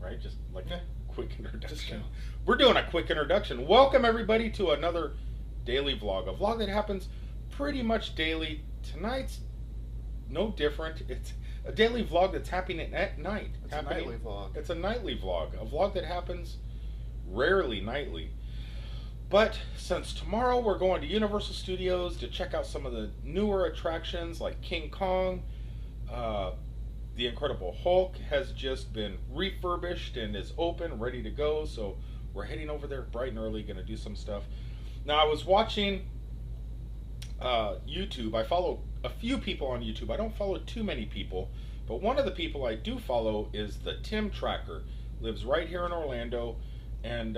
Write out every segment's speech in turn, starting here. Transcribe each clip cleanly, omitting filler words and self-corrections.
right? Just like a quick introduction. We're doing a quick introduction. Welcome everybody to another daily vlog. A vlog that happens pretty much daily. Tonight's no different. It's a daily vlog that's happening at night. It's a nightly vlog. It's a nightly vlog. A vlog that happens rarely nightly. But since tomorrow we're going to Universal Studios to check out some of the newer attractions like King Kong, the Incredible Hulk has just been refurbished and is open, ready to go. So we're heading over there bright and early, going to do some stuff. Now I was watching YouTube. I follow a few people on YouTube. I don't follow too many people, but one of the people I do follow is the Tim Tracker. Lives right here in Orlando, and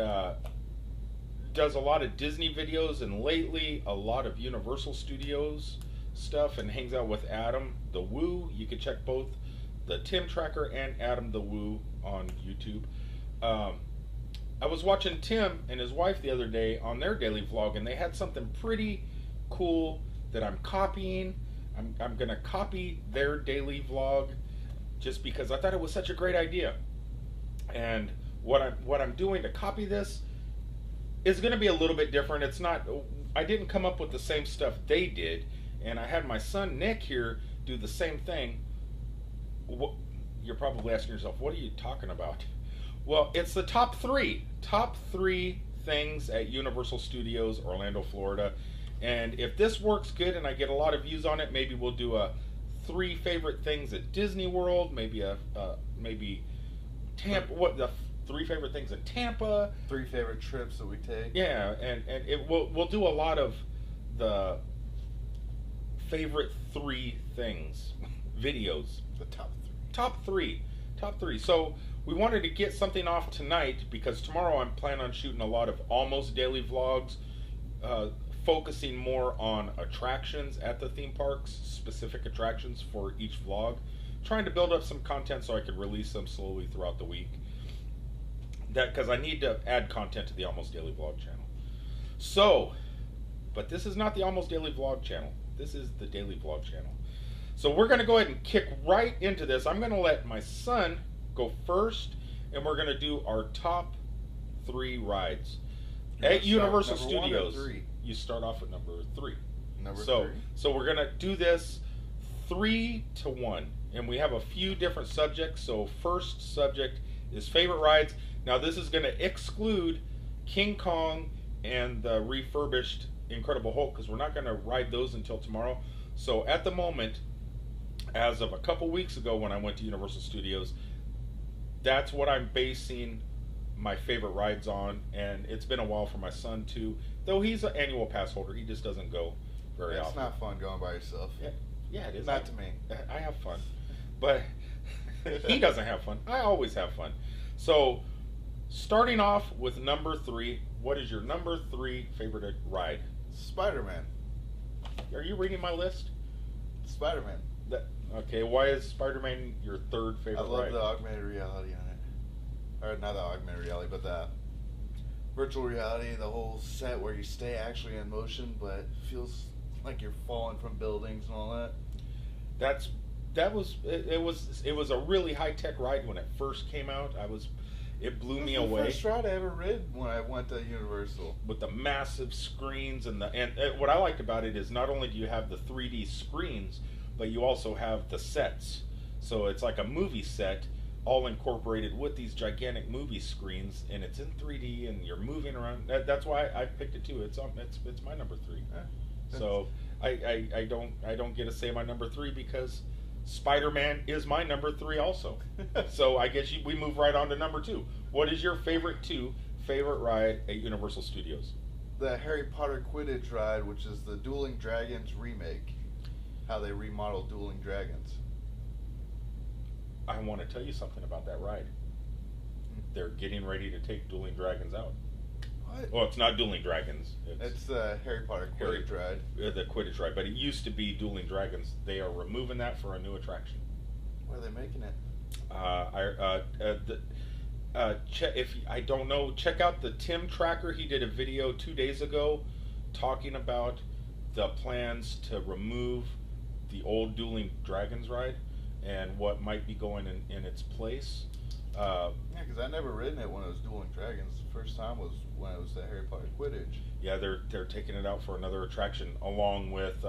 does a lot of Disney videos, and lately a lot of Universal Studios stuff, and hangs out with Adam the Woo. You can check both the Tim Tracker and Adam the Woo on YouTube. I was watching Tim and his wife the other day on their daily vlog, and they had something pretty cool that I'm copying. I'm gonna copy their daily vlog just because I thought it was such a great idea. And what I'm doing to copy this is going to be a little bit different. It's not, I didn't come up with the same stuff they did, and I had my son Nick here do the same thing. You're probably asking yourself, what are you talking about? Well, it's the top three things at Universal Studios Orlando, Florida. And if this works good and I get a lot of views on it, maybe we'll do a 3 favorite things at Disney World, maybe Tampa, what the 3 favorite things at Tampa, 3 favorite trips that we take. Yeah, and we'll do a lot of the favorite 3 things videos. The top three. So we wanted to get something off tonight because tomorrow I'm planning on shooting a lot of almost daily vlogs, focusing more on attractions at the theme parks, specific attractions for each vlog, trying to build up some content so I could release them slowly throughout the week. That because I need to add content to the Almost Daily Vlog channel. So, but this is not the Almost Daily Vlog channel. This is the Daily Vlog channel. So we're going to go ahead and kick right into this. I'm going to let my son go first, and we're going to do our top 3 rides at Universal Studios. You start off with number 3. Number 3. So we're going to do this 3 to 1, and we have a few different subjects. So first subject is favorite rides. Now this is going to exclude King Kong and the refurbished Incredible Hulk because we're not going to ride those until tomorrow. So at the moment, as of a couple weeks ago when I went to Universal Studios, that's what I'm basing my favorite rides on. And it's been a while for my son too, though he's an annual pass holder. He just doesn't go very often. It's not fun going by yourself. Yeah, it is. Not to me. I have fun, but he doesn't have fun. I always have fun. So starting off with number 3, what is your number 3 favorite ride? Spider-Man. Are you reading my list? Spider-Man. Okay, why is Spider-Man your 3rd favorite ride? I love the augmented reality on it. Or not the augmented reality, but the virtual reality, the whole set where you stay actually in motion, but feels like you're falling from buildings and all that. It was a really high-tech ride when it first came out. It blew me away. It was the first ride I ever rid when I went to Universal. With the massive screens and what I liked about it is not only do you have the 3D screens, but you also have the sets. So it's like a movie set all incorporated with these gigantic movie screens, and it's in 3D and you're moving around. That's why I picked it too. It's my number 3. So I don't get to say my number 3 because Spider-Man is my number 3 also. So I guess we move right on to number 2. What is your favorite ride at Universal Studios? The Harry Potter Quidditch ride, which is the Dueling Dragons remake. How they remodeled Dueling Dragons. I want to tell you something about that ride. They're getting ready to take Dueling Dragons out. What? Well, it's not Dueling Dragons. It's the Harry Potter Quidditch ride. The Quidditch ride, but it used to be Dueling Dragons. They are removing that for a new attraction. Where are they making it? If I don't know, check out the Tim Tracker. He did a video 2 days ago talking about the plans to remove the old Dueling Dragons ride. and what might be going in its place. Yeah, because I never ridden it when it was Dueling Dragons. The first time was when it was the Harry Potter Quidditch. Yeah, they're taking it out for another attraction, along with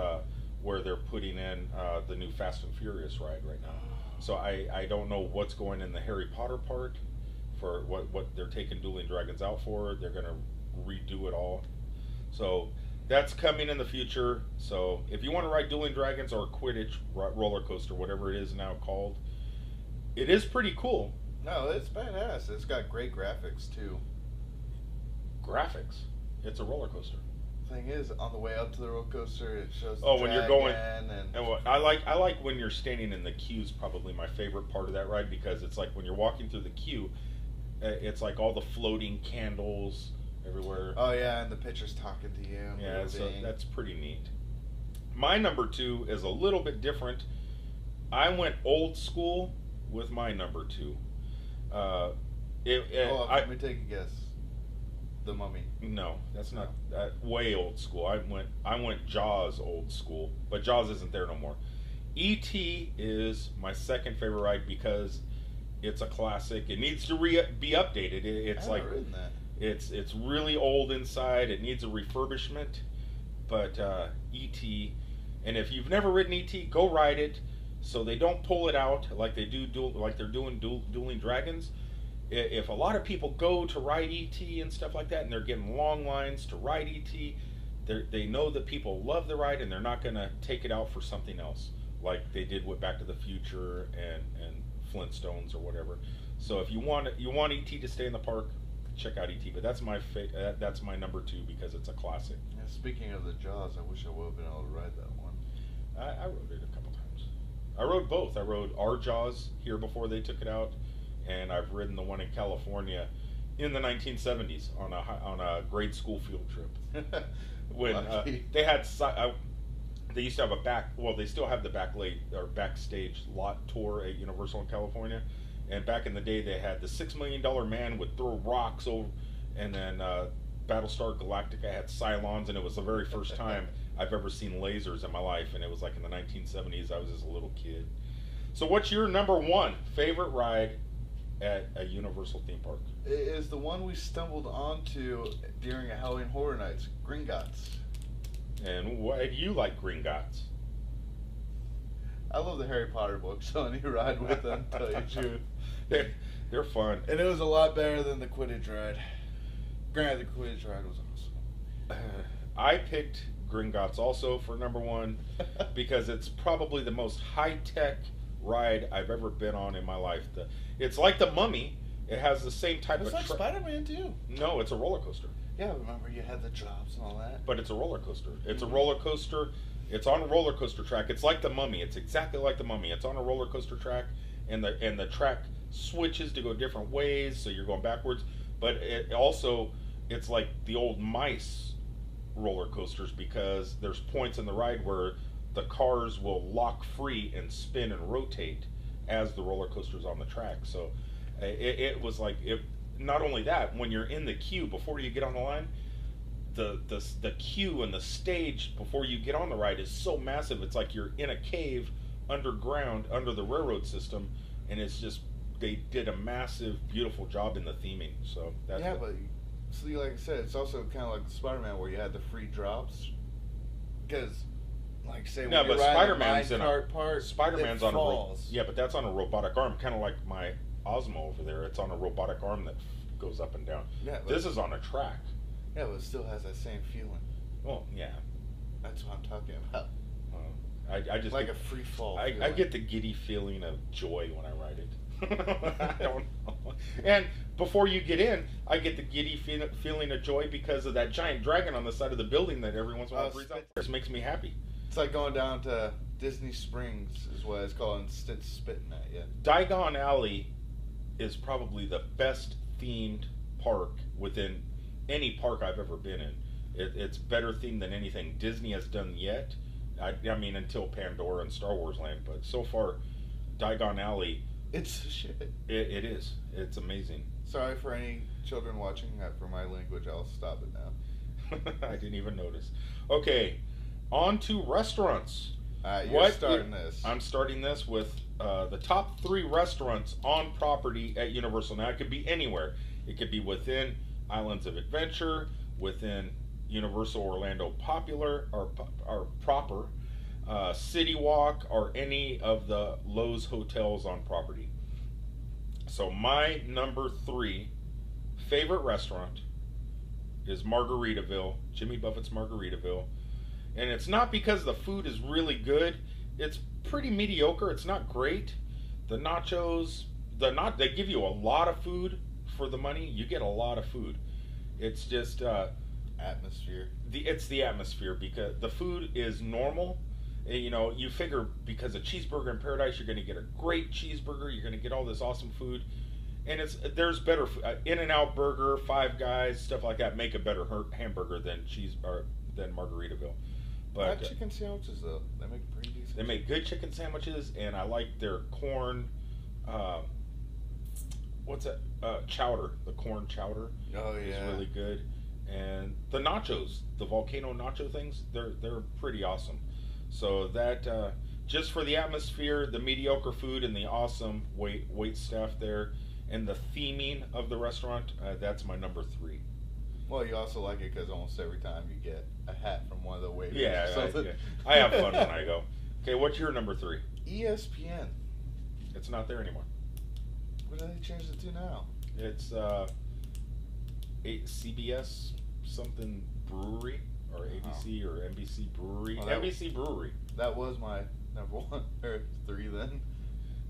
where they're putting in the new Fast and Furious ride right now. So I don't know what's going in the Harry Potter part for what they're taking Dueling Dragons out for. They're gonna redo it all. So that's coming in the future. So if you want to ride Dueling Dragons or Quidditch roller coaster, whatever it is now called, it is pretty cool. No, it's badass. It's got great graphics too. Graphics. It's a roller coaster. Thing is, on the way up to the roller coaster, it shows the when you're going, and what I like when you're standing in the queue is probably my favorite part of that ride, because it's like when you're walking through the queue, it's like all the floating candles everywhere. Oh yeah, and the picture's talking to you. Yeah, so that's pretty neat. My number 2 is a little bit different. I went old school with my number 2. Let me take a guess. The Mummy. No, that's not way old school. I went Jaws old school, but Jaws isn't there no more. E.T. is my second favorite ride because it's a classic. It needs to be updated. It's I haven't ridden that. It's really old inside. It needs a refurbishment, but E.T. And if you've never ridden E.T., go ride it, so they don't pull it out like they like they're doing Dueling Dragons. If a lot of people go to ride E.T. and stuff like that, and they're getting long lines to ride E.T., they know that people love the ride, and they're not going to take it out for something else, like they did with Back to the Future and Flintstones or whatever. So if you want E.T. to stay in the park, check out E.T. But that's my number 2 because it's a classic. Yeah, speaking of the Jaws, I wish I would have been able to ride that one. I rode it a couple times. I rode both. I rode our Jaws here before they took it out, and I've ridden the one in California in the 1970s on a grade school field trip. When they had they used to have they still have the backstage lot tour at Universal in California, and back in the day they had the $6 Million Man would throw rocks over, and then Battlestar Galactica had Cylons, and it was the very first time I've ever seen lasers in my life, and it was like in the 1970s. I was just a little kid. So what's your number 1 favorite ride at a Universal theme park? It is the one we stumbled onto during a Halloween Horror Nights, Gringotts. And why do you like Gringotts? I love the Harry Potter books, so any ride with them, to tell you the truth. They're fun. And it was a lot better than the Quidditch ride. Granted, the Quidditch ride was awesome. I picked Gringotts also for number 1 because it's probably the most high-tech ride I've ever been on in my life. It's like the Mummy. It has the same type of... It's like Spider-Man too. No, it's a roller coaster. Yeah, remember you had the drops and all that? But it's a roller coaster. It's a roller coaster. It's on a roller coaster track. It's like the Mummy. It's exactly like the Mummy. It's on a roller coaster track, and the track switches to go different ways, so you're going backwards. But it's like the old mice roller coasters, because there's points in the ride where the cars will lock free and spin and rotate as the roller coaster's on the track. So it was like, not only that, when you're in the queue before you get on the line, the queue and the stage before you get on the ride is so massive. It's like you're in a cave underground under the railroad system, and it's just, they did a massive, beautiful job in the theming. So that's but see, like I said, it's also kind of like Spider-Man where you had the free drops, because like say when you're riding the minecart part, Spider-Man's it on falls. yeah, but that's on a robotic arm, kind of like my Osmo over there. It's on a robotic arm that goes up and down. Yeah, this is on a track. Yeah, but it still has that same feeling. Well, yeah. That's what I'm talking about. I just like a free fall. I get the giddy feeling of joy when I ride it. I don't know. And before you get in, I get the giddy feeling of joy because of that giant dragon on the side of the building that every once in a while breathes out. This makes me happy. It's like going down to Disney Springs is what it's called, and spitting at you. Diagon Alley is probably the best themed park within any park I've ever been in. It's better themed than anything Disney has done yet. I mean, until Pandora and Star Wars Land, but so far, Diagon Alley, it's shit. It is. It's amazing. Sorry for any children watching. For my language, I'll stop it now. I didn't even notice. Okay, on to restaurants. Alright, you're starting this. I'm starting this with the top 3 restaurants on property at Universal. Now, it could be anywhere. It could be within Islands of Adventure, within Universal Orlando Popular or proper, City Walk, or any of the Lowe's hotels on property. So my number 3 favorite restaurant is Margaritaville, Jimmy Buffett's Margaritaville. And it's not because the food is really good. It's pretty mediocre. It's not great. The nachos, they give you a lot of food for the money. You get a lot of food. It's just atmosphere. It's the atmosphere, because the food is normal. You know, you figure because a cheeseburger in Paradise, you're going to get a great cheeseburger. You're going to get all this awesome food. And there's better In-N-Out Burger, Five Guys, stuff like that make a better hamburger than Margaritaville. But Not chicken sandwiches though. They make pretty decent. They make good chicken sandwiches, and I like their corn. What's that? Chowder. The corn chowder. Oh yeah. Is really good, and the nachos, the volcano nacho things, they're pretty awesome. So that just for the atmosphere, the mediocre food, and the awesome wait staff there, and the theming of the restaurant, that's my number 3. Well, you also like it because almost every time you get a hat from one of the waiters. Yeah, I have fun when I go. Okay, what's your number 3? ESPN. It's not there anymore. What did they change it to now? It's CBS something brewery, or ABC or NBC brewery. Oh, NBC brewery. That was my number 1 or 3 then.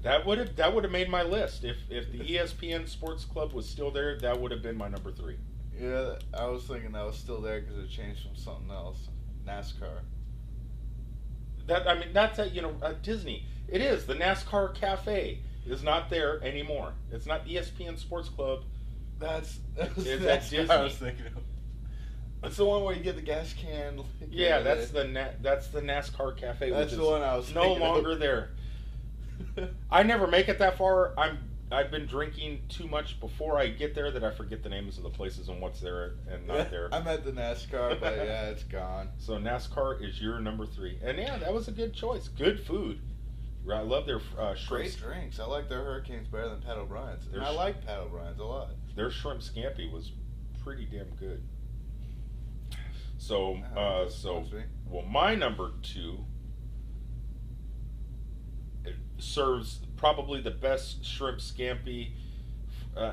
That would have made my list. If the ESPN Sports Club was still there, that would have been my number 3. Yeah, I was thinking that was still there because it changed from something else. NASCAR. That's at Disney. It is. The NASCAR Cafe is not there anymore. It's not ESPN Sports Club. That's at Disney. I was thinking of. That's the one where you get the gas can. Yeah, that's the NASCAR Cafe. That's which the one I was no thinking longer of. there. I never make it that far. I've been drinking too much before I get there that I forget the names of the places and what's there and not there. I'm at the NASCAR, but yeah, it's gone. So NASCAR is your number 3, and yeah, that was a good choice. Good food. I love their shrimp. Great drinks. I like their Hurricanes better than Pat O'Brien's. And I like Pat O'Brien's a lot. Their shrimp scampi was pretty damn good. So, well, my number 2 serves probably the best shrimp scampi.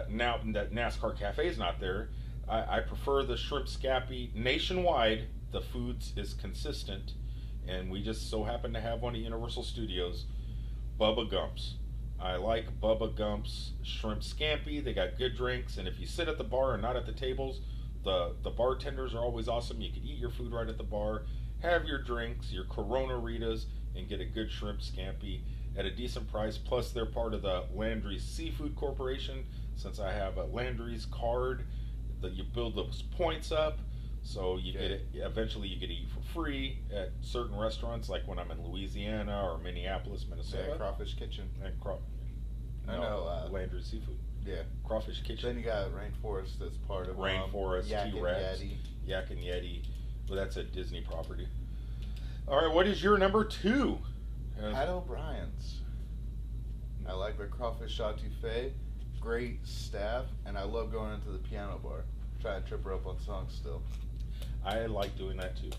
Now that NASCAR Cafe is not there, I prefer the shrimp scampi nationwide. The foods is consistent, and we just so happen to have one at Universal Studios. Bubba Gump's. I like Bubba Gump's shrimp scampi. They got good drinks, and if you sit at the bar and not at the tables, the bartenders are always awesome. You can eat your food right at the bar, have your drinks, your Corona Ritas, and get a good shrimp scampi at a decent price. Plus, they're part of the Landry's Seafood Corporation. Since I have a Landry's card, that you build those points up, so you get it. Eventually, you get to eat for free at certain restaurants, like when I'm in Louisiana or Minneapolis, Minnesota. Yeah, Crawfish Kitchen. And I know Landry's Seafood. Yeah, Crawfish Kitchen. Then you got Rainforest that's part of Rainforest, Yak and T-Rex, Yeti. Yak and Yeti. Well, that's a Disney property. All right, what is your number 2? Pat O'Brien's. I like their crawfish etouffee. Great staff, and I love going into the piano bar. Try and trip her up on songs still. I like doing that too.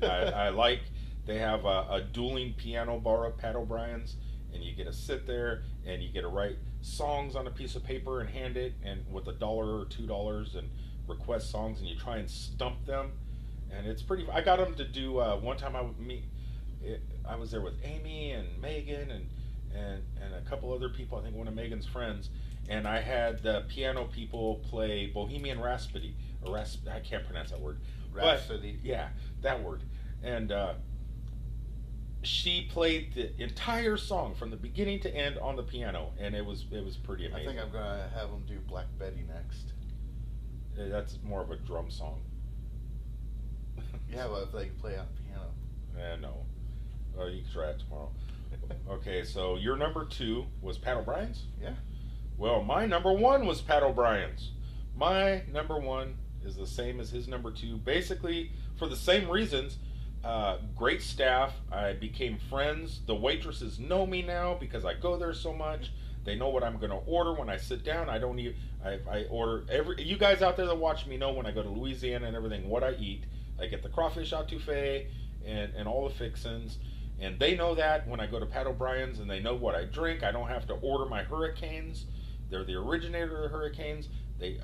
I like, they have a dueling piano bar at Pat O'Brien's, and you get to sit there and you get to write songs on a piece of paper and hand it, and with $1 or $2, and request songs, and you try and stump them, and it's pretty. I got them to do one time. I was there with Amy and Megan and a couple other people. I think one of Megan's friends, and I had the piano people play Bohemian Rhapsody. I can't pronounce that word. Rhapsody. But, yeah, that word. And she played the entire song from the beginning to end on the piano, and it was pretty amazing. I think I'm gonna have them do Black Betty next. That's more of a drum song. Yeah, but if they can play on the piano. No. You can try it tomorrow. Okay, so your number 2 was Pat O'Brien's? Yeah. Well, my number 1 was Pat O'Brien's. My number 1 is the same as his number 2, basically for the same reasons, Great staff. I became friends. The waitresses know me now because I go there so much. They know what I'm going to order when I sit down. I don't even. I order every. You guys out there that watch me know when I go to Louisiana and everything what I eat. I get the crawfish etouffee and all the fixins, and they know that when I go to Pat O'Brien's, and they know what I drink. I don't have to order my hurricanes. They're the originator of hurricanes. They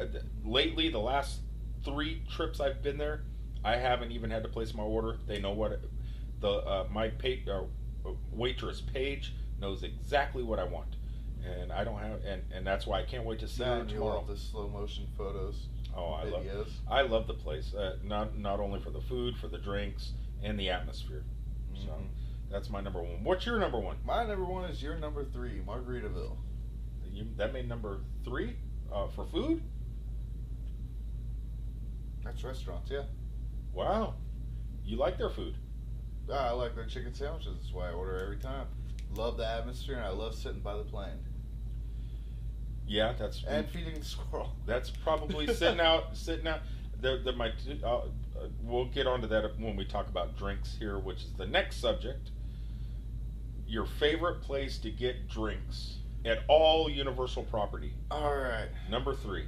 lately the last 3 trips I've been there, I haven't even had to place my order. They know what my waitress Paige knows exactly what I want, and I don't have and that's why I can't wait to see her And you tomorrow. love the slow motion photos. Oh, Videos. I love the place. Not only for the food, for the drinks, and the atmosphere. So that's my number one. What's your number one? My number one is your number 3, Margaritaville. That made number 3 for food. That's restaurants, yeah. Wow, you like their food. I like their chicken sandwiches. That's why I order every time. Love the atmosphere, and I love sitting by the plane. Yeah, that's And feeding the squirrel. That's probably sitting out. We'll get onto that when we talk about drinks here, which is the next subject. Your favorite place to get drinks at all Universal property. All right. Number 3.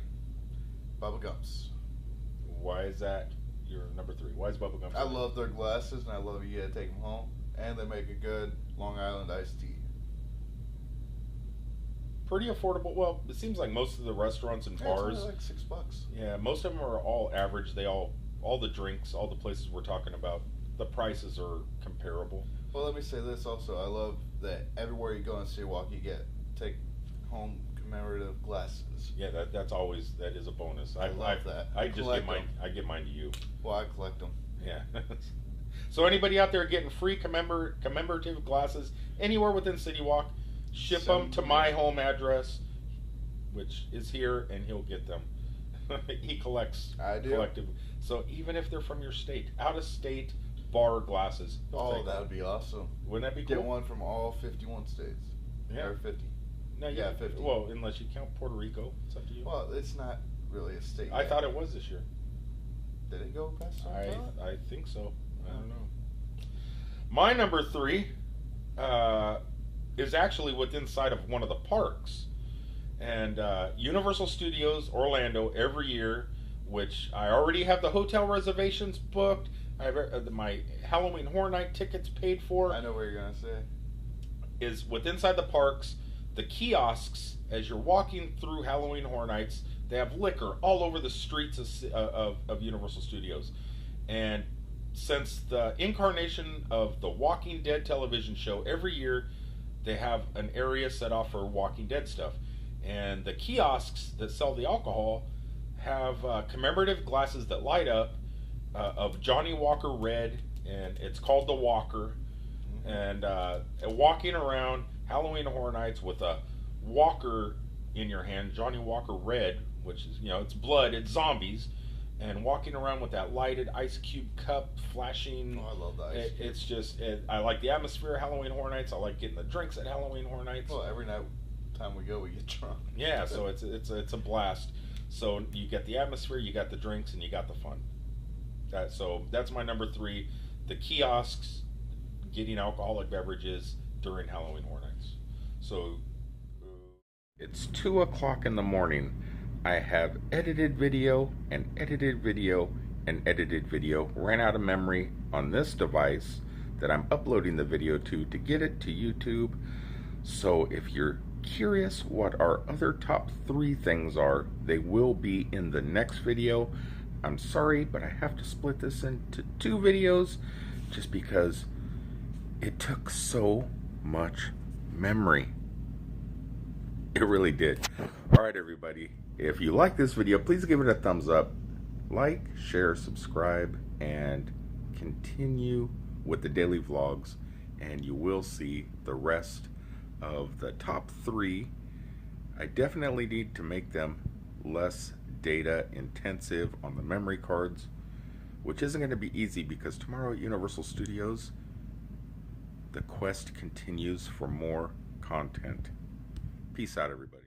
Bubba Gumps. Why is that your number 3? Why is Bubba Gump? I love their glasses, and I love you gotta take them home. And they make a good Long Island iced tea. Pretty affordable. Well, it seems like most of the restaurants and bars. It's only like $6. Yeah, most of them are all average. All the drinks, all the places we're talking about, the prices are comparable. Well, let me say this also. I love that everywhere you go in Cedarwalk, you take home commemorative glasses. Yeah, that is a bonus. I love that. I just collect get mine. them. I get mine to you. Well, I collect them. Yeah. So anybody out there getting free commemorative glasses anywhere within City Walk, ship them to my home address, which is here, and he'll get them. He collects. I do. Collective. So even if they're from your state, out of state bar glasses. Oh, that would be awesome. Wouldn't that be cool? Get one from all 51 states. Yeah. Or 50. No, Yeah, 50. Well, unless you count Puerto Rico, it's up to you. Well, it's not really a state. I yet. thought it was this year. Did it go past I think so. I don't know. My number 3 is actually within sight of one of the parks, and Universal Studios Orlando every year, which I already have the hotel reservations booked. I have my Halloween Horror Night tickets paid for. I know what you're gonna say. Is within inside the parks, the kiosks as you're walking through Halloween Horror Nights. They have liquor all over the streets of Universal Studios. And since the incarnation of the Walking Dead television show, every year they have an area set off for Walking Dead stuff. And the kiosks that sell the alcohol have commemorative glasses that light up of Johnny Walker Red, and it's called the Walker. And walking around Halloween Horror Nights with a Walker in your hand, Johnny Walker Red, which is, it's blood, it's zombies, and walking around with that lighted ice cube cup flashing. Oh, I love the ice cube. It's just, I like the atmosphere of Halloween Horror Nights. I like getting the drinks at Halloween Horror Nights. Well, every time we go, we get drunk. Yeah, so it's a blast. So you get the atmosphere, you got the drinks, and you got the fun. So that's my number 3, the kiosks getting alcoholic beverages during Halloween Horror Nights. So it's 2 o'clock in the morning. I have edited video and edited video and edited video, ran out of memory on this device that I'm uploading the video to get it to YouTube. So if you're curious what our other top 3 things are, they will be in the next video. I'm sorry, but I have to split this into 2 videos just because it took so much memory. It really did. Alright everybody, if you like this video, please give it a thumbs up. Like, share, subscribe, and continue with the daily vlogs, and you will see the rest of the top 3. I definitely need to make them less data intensive on the memory cards, which isn't going to be easy because tomorrow at Universal Studios the quest continues for more content. Peace out everybody.